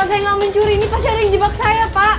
saya nggak mencuri, ini pasti ada yang jebak saya, Pak.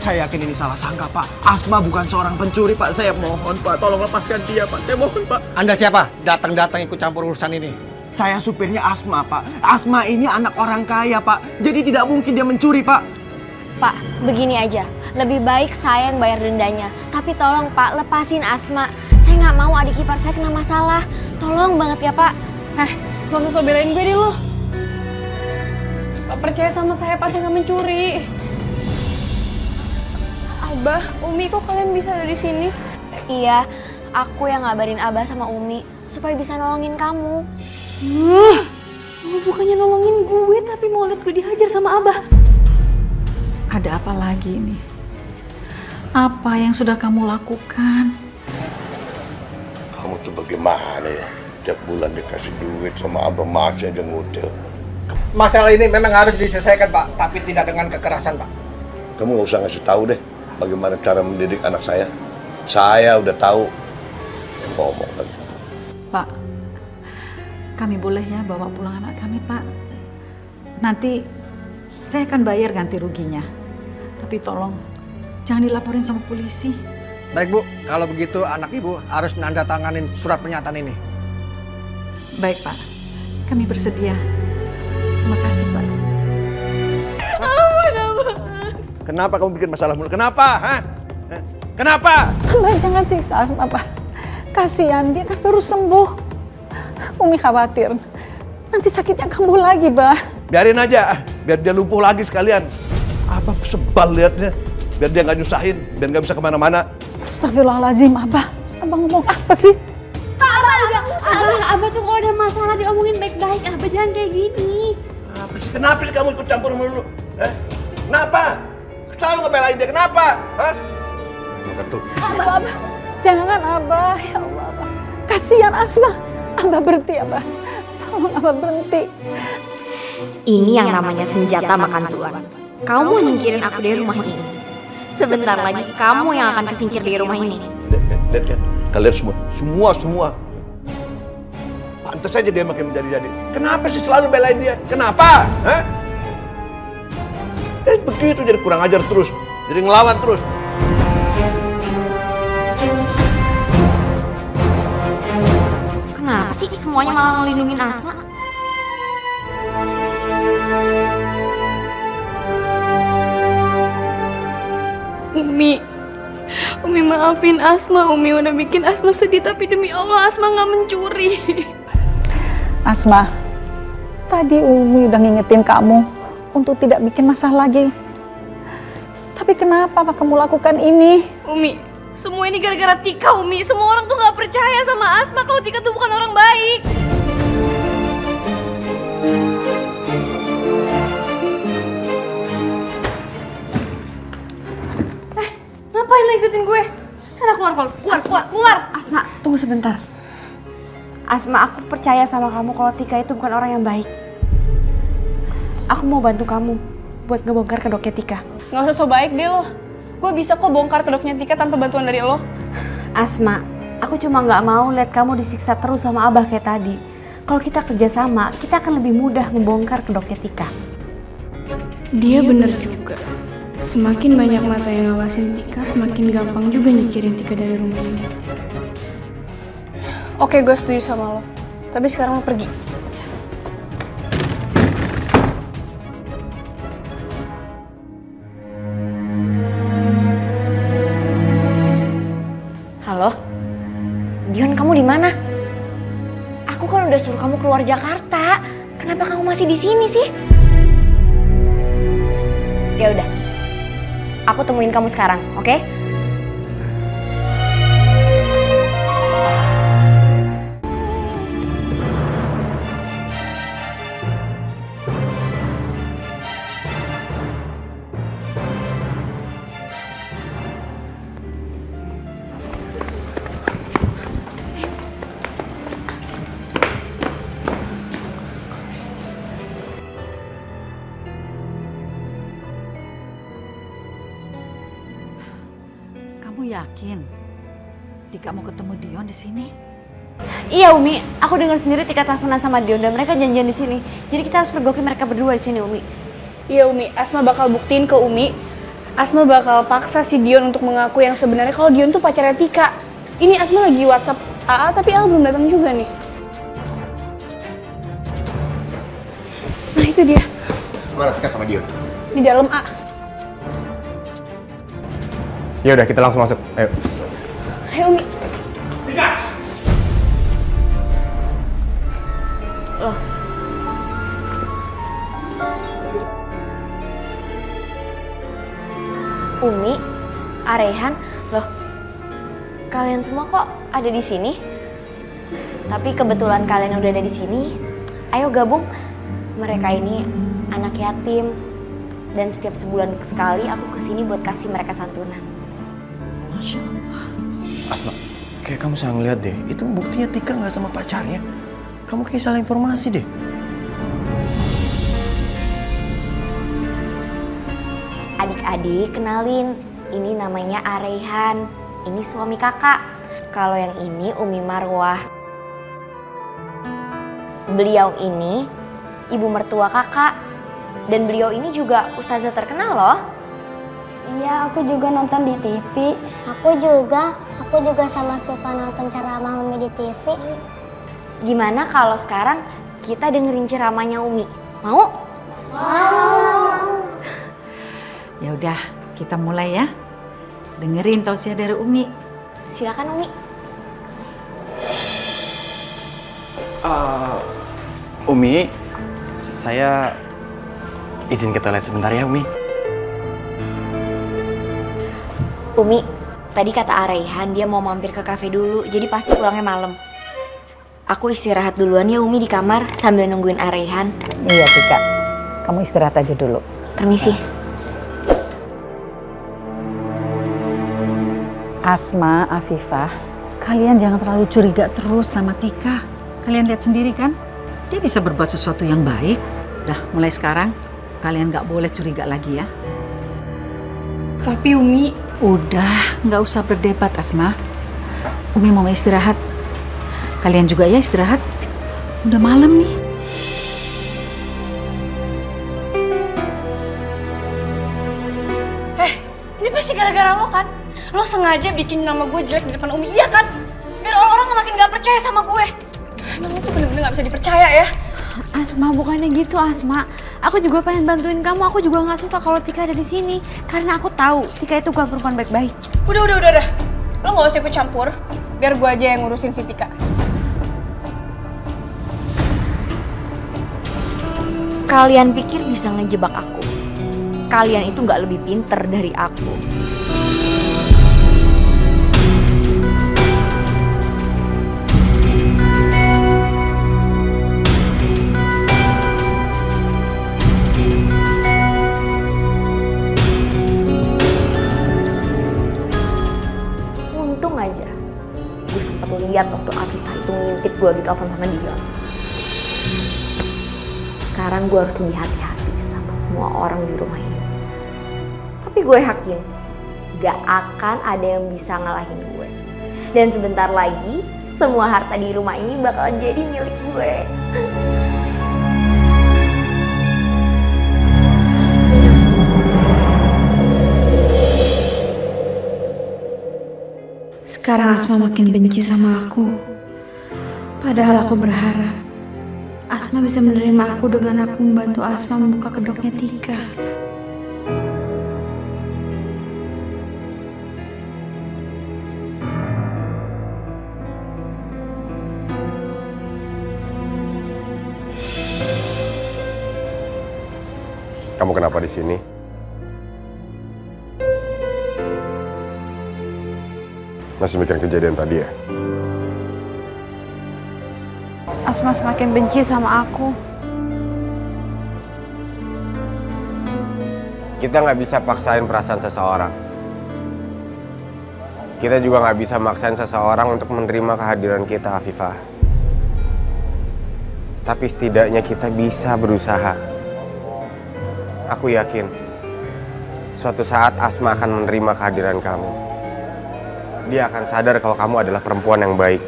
Saya yakin ini salah sangka, Pak. Asma bukan seorang pencuri, Pak. Saya mohon, Pak. Tolong lepaskan dia, Pak. Saya mohon, Pak. Anda siapa? Datang-datang ikut campur urusan ini. Saya supirnya Asma, Pak. Asma ini anak orang kaya, Pak. Jadi tidak mungkin dia mencuri, Pak. Pak, begini aja. Lebih baik saya yang bayar dendanya. Tapi tolong, Pak, lepasin Asma. Saya nggak mau adik ipar saya kena masalah. Tolong banget ya, Pak. Gak usah so belain gue deh lo. Pak, percaya sama saya, Pak. Saya nggak mencuri. Abah, Umi, kok kalian bisa ada di sini? Iya, aku yang ngabarin Abah sama Umi supaya bisa nolongin kamu. Bukannya nolongin gue, tapi mau lihat gue dihajar sama Abah. Ada apa lagi nih? Apa yang sudah kamu lakukan? Kamu tuh bagaimana ya? Tiap bulan dikasih duit sama abah masih aja ngutil. Masalah ini memang harus diselesaikan, Pak. Tapi tidak dengan kekerasan, Pak. Kamu nggak usah ngasih tahu deh bagaimana cara mendidik anak saya. Saya udah tahu. Ngomong lagi. Pak, kami boleh ya bawa pulang anak kami, Pak? Nanti saya akan bayar ganti ruginya. Tapi tolong, jangan dilaporin sama polisi. Baik, Bu. Kalau begitu anak Ibu harus nandatanganin surat pernyataan ini. Baik, Pak. Kami bersedia. Terima kasih, Pak. Kenapa kamu bikin masalah mulu? Kenapa? Hah? Kenapa? Mbak, jangan siksa Asma, Pak. Kasihan, dia kan baru sembuh. Umi khawatir. Nanti sakitnya kambuh lagi, Mbak. Biarin aja, biar dia lumpuh lagi sekalian. Abah sebal liatnya. Biar dia nggak nyusahin, biar nggak bisa kemana-mana. Astagfirullahaladzim, Abah. Abah ngomong apa sih? Abah tuh kalau ada masalah diomongin baik-baik. Abah jangan kayak gini. Apa sih? Kenapa sih kamu ikut campur mulu? Kenapa? Selalu ngebelain dia, kenapa? Hah? Tuh. Abah. Jangan, Abah. Ya Allah, Abah. Kasihan Asma. Abah berhenti, Abah. Tolong Abah berhenti. Ini yang namanya senjata makan tuan. Kamu mau nyingkirin aku dari rumah ini. Sebentar lagi kamu yang akan kesingkir dari rumah ini. Lihat kan, kalian semua. Pantas saja dia makin menjadi-jadi. Kenapa sih selalu belain dia? Kenapa? Hah? Begitu jadi kurang ajar terus, jadi ngelawan terus. Kenapa sih semuanya malah ngelindungin Asma? Umi maafin Asma. Umi udah bikin Asma sedih, tapi demi Allah Asma nggak mencuri. Asma, tadi Umi udah ngingetin kamu untuk tidak bikin masalah lagi. Tapi kenapa kamu lakukan ini? Umi, semua ini gara-gara Tika, Umi. Semua orang tuh nggak percaya sama Asma kalau Tika tuh bukan orang baik. Ngapain lo ikutin gue? Sana keluar. Asma, tunggu sebentar. Asma, aku percaya sama kamu kalau Tika itu bukan orang yang baik. Aku mau bantu kamu buat ngebongkar kedoknya Tika. Nggak usah so baik deh lo. Gue bisa kok bongkar kedoknya Tika tanpa bantuan dari lo. Asma, aku cuma nggak mau lihat kamu disiksa terus sama Abah kayak tadi. Kalau kita kerjasama, kita akan lebih mudah membongkar kedoknya Tika. Dia bener juga. Semakin banyak mata yang ngawasin Tika, semakin gampang juga nyikirin Tika dari rumah ini. Oke, gue setuju sama lo. Tapi sekarang lo pergi. Halo? Dion, kamu di mana? Aku kan udah suruh kamu keluar Jakarta. Kenapa kamu masih di sini sih? Ya udah. Aku temuin kamu sekarang, oke? Kamu yakin Tika mau ketemu Dion di sini? Iya Umi, aku dengar sendiri Tika teleponan sama Dion dan mereka janjian di sini. Jadi kita harus pergoki mereka berdua di sini Umi. Iya Umi, Asma bakal buktiin ke Umi. Asma bakal paksa si Dion untuk mengaku yang sebenarnya kalau Dion tuh pacarnya Tika. Ini Asma lagi WhatsApp AA tapi AA belum datang juga nih. Nah itu dia, Mana Tika sama Dion? di dalam A. Ya udah, kita langsung masuk. Ayo. Ayo Umi. Loh. Umi, Arehan, loh. Kalian semua kok ada di sini? Tapi kebetulan kalian udah ada di sini. Ayo gabung. Mereka ini anak yatim dan setiap sebulan sekali aku kesini buat kasih mereka santunan. Masya Allah. Asma, kayak kamu salah ngeliat deh. Itu buktinya Tika nggak sama pacarnya. Kamu kayak salah informasi deh. Adik-adik, kenalin. Ini namanya Arehan. Ini suami kakak. Kalau yang ini Umi Marwah. Beliau ini ibu mertua kakak. Dan beliau ini juga ustazah terkenal loh. Iya, aku juga nonton di TV. Aku juga sama suka nonton ceramah Umi di TV. Gimana kalau sekarang kita dengerin ceramahnya Umi? Mau? Ya udah, kita mulai ya. Dengerin tausiah dari Umi. Silakan Umi. Umi, saya izin ke toilet sebentar ya, Umi. Umi, tadi kata Arehan dia mau mampir ke kafe dulu, jadi pasti pulangnya malam. Aku istirahat duluan ya Umi di kamar sambil nungguin Arehan. Iya Tika, kamu istirahat aja dulu. Permisi. Asma, Afifah, kalian jangan terlalu curiga terus sama Tika. Kalian lihat sendiri kan, dia bisa berbuat sesuatu yang baik. Udah, mulai sekarang kalian nggak boleh curiga lagi ya. Tapi Umi, Udah, nggak usah berdebat Asma. Umi mau istirahat. Kalian juga ya istirahat. Udah malam nih. ini pasti gara-gara lo kan? Lo sengaja bikin nama gue jelek di depan Umi, iya kan? Biar orang-orang makin gak percaya sama gue. Emang lo tuh bener-bener gak bisa dipercaya ya? Asma, bukannya gitu Asma. Aku juga pengen bantuin kamu. Aku juga nggak suka kalau Tika ada di sini. Karena aku tahu Tika itu bukan perempuan baik-baik. Udah. Lo gak usah ikut campur. Biar gue aja yang ngurusin si Tika. Kalian pikir bisa ngejebak aku? Kalian itu nggak lebih pinter dari aku. Untung aja gue sempet lihat waktu Afifah itu ngintip gue di telepon sama dia. Sekarang gue harus lebih hati-hati sama semua orang di rumah ini. Tapi gue yakin gak akan ada yang bisa ngalahin gue. Dan sebentar lagi semua harta di rumah ini bakal jadi milik gue. Sekarang Asma makin benci sama aku. Padahal aku berharap Asma bisa menerima aku dengan aku membantu Asma membuka kedoknya Tika. Kamu kenapa di sini? Masih mikirin kejadian tadi ya? Asma semakin benci sama aku. Kita nggak bisa paksain perasaan seseorang. Kita juga nggak bisa maksain seseorang untuk menerima kehadiran kita, Afifah. Tapi setidaknya kita bisa berusaha. Aku yakin, suatu saat Asma akan menerima kehadiran kamu. Dia akan sadar kalau kamu adalah perempuan yang baik.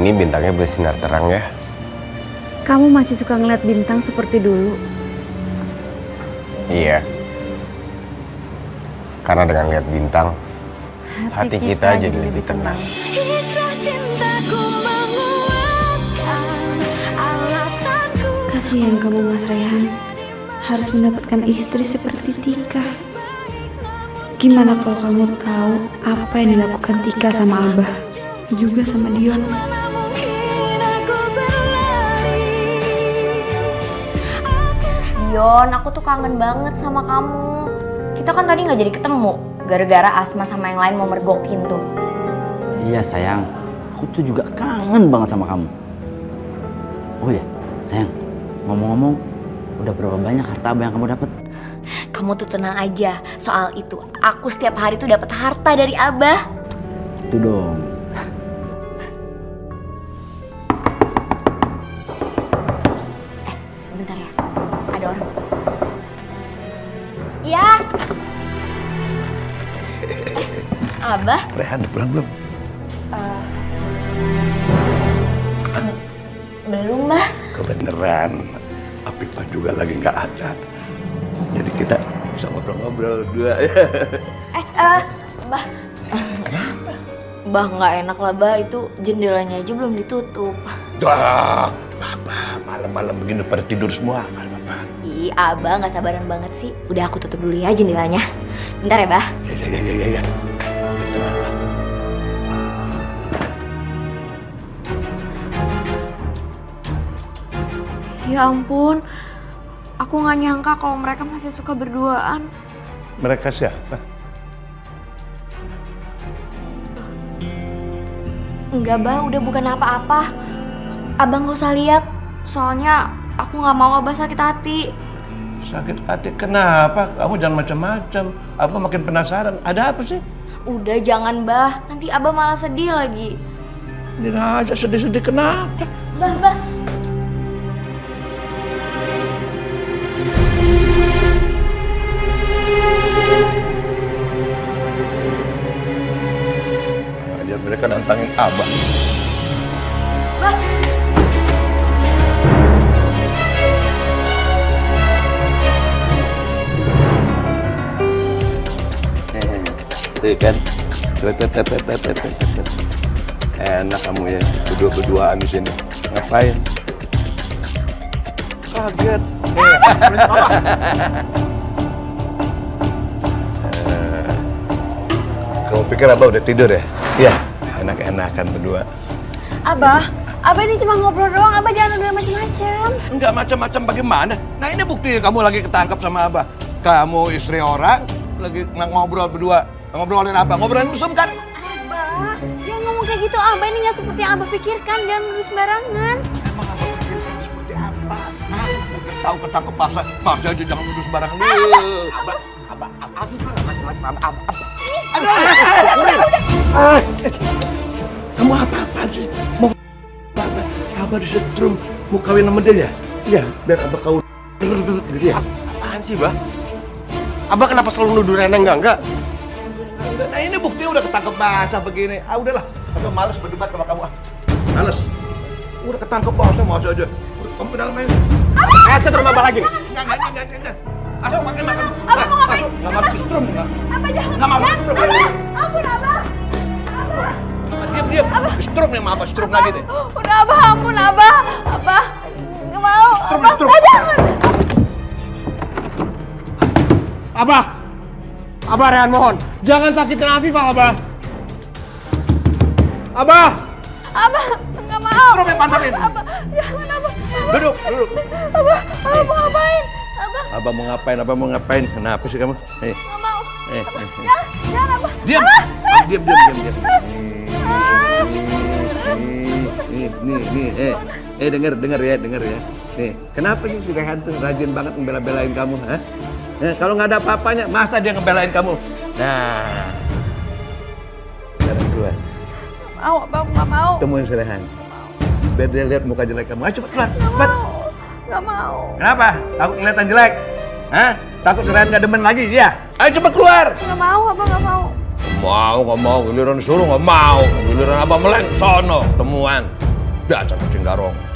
ini bintangnya bersinar terang ya. Kamu masih suka ngeliat bintang seperti dulu? Iya. Karena dengan lihat bintang, hati kita jadi lebih tenang. Kasihan kamu Mas Rehan, harus mendapatkan istri seperti Tika. Gimana kalau kamu tahu apa yang dilakukan Tika sama Abah, juga sama Dion? Dion, aku tuh kangen banget sama kamu. Kita kan tadi nggak jadi ketemu, gara-gara Asma sama yang lain mau mergokin tuh. Iya sayang, aku tuh juga kangen banget sama kamu. Oh ya, sayang, ngomong-ngomong, udah berapa banyak harta Abah yang kamu dapat? Kamu tuh tenang aja, soal itu aku setiap hari tuh dapat harta dari Abah. Itu dong. Bentar ya, ada orang. Iya. Abah? Rehan udah pulang belum? Belum, Mbah. Kebeneran, Afifah juga lagi nggak ada. Jadi kita bisa ngobrol-ngobrol berdua. Mbah. Mbah nggak enak lah, Mbah. Itu jendelanya aja belum ditutup. Wah, Papa, malam-malam begini pada tidur semua. Nggak ada apa-apa. Ih, Abah nggak sabaran banget sih. Udah aku tutup dulu ya jendelanya. Bentar ya, Mbah. Ya. Tenang lah. Ya ampun, aku nggak nyangka kalau mereka masih suka berduaan. Mereka siapa? Enggak, Bah, udah bukan apa-apa. Abang nggak usah lihat. Soalnya aku nggak mau Abah sakit hati. Sakit hati kenapa? Kamu jangan macam-macam. Abah makin penasaran. Ada apa sih? Udah jangan, Bah. Nanti Abah malah sedih lagi. Ini aja sedih-sedih kenapa? Bah. Biar mereka nantangin Abah. Bah. Tuh kan, enak kamu ya, berdua-berduaan di sini. Ngapain? Kaget. Kamu pikir Abah udah tidur ya? Iya, enak-enakan berdua. Abah ini cuma ngobrol doang, Abah jangan udah macam-macam. Enggak macam-macam bagaimana? Nah ini bukti kamu lagi ketangkap sama Abah. Kamu istri orang, lagi ngobrol berdua. Ngobrolin apa? Ngobrolin mesum kan? Abah, jangan ngomong kayak gitu. Abah ini nggak seperti yang Abah pikirkan. Jangan nulis sembarangan. Emang Abah pikirkan seperti apa? Mungkin tahu ketangkep bahasa aja jangan nuduh sembarangan. Abah, Afifah nggak macam-macam. Abah. Kamu apa-apaan sih? Mau apa? Abah disetrum, mau kawin sama dia ya? Iya, biar Abah kawin gitu ya. Apaan sih, Bah? Abah kenapa selalu nuduh Rena enggak? Nah ini bukti udah ketangkep bahasa begini. Udahlah, Abah males berdebat sama kamu. Males. Udah ketangkep bahasa aja. Udah, kamu ke dalam aja. Saya terima Abah lagi nih. Enggak. Aduh, makan. Abah mau ngapain? Enggak masuk strum, enggak. Abah jangan. Enggak masuk strum. Ampun Abah. Diam. Strum nih, Abah strum lagi nih. Udah Abah, ampun Abah. Abah nggak mau. Strum. Abah! Abah, Rehan mohon, jangan sakitin Afifah, Abah! Abah! Abah nggak mau. Strum yang pantangin. Abah jangan Abah. Duduk. Abah mau ngapain? Abah mau ngapain? Kenapa sih kamu? Nggak mau. Jangan Abah. Diam. Diam. Nih, denger ya. Nih, kenapa sih si Rehan tuh rajin banget ngebela-belain kamu, ha? Kalau nggak ada apa-apanya, masa dia ngebelain kamu? Nah, sekarang keluar. Mau Abah nggak mau. Temuin si Rehan. Biar dia lihat muka jelek kamu. Ayo cepet keluar. Cepet. Nggak mau. Kenapa? Takut kelihatan jelek? Hah? Takut Rehan nggak demen lagi? Iya. Ayo cepet keluar. Nggak mau Abah nggak mau. Nggak mau. Giliran disuruh nggak mau. Giliran Abah meleng, sono. Temuan. Dasar kucing garong.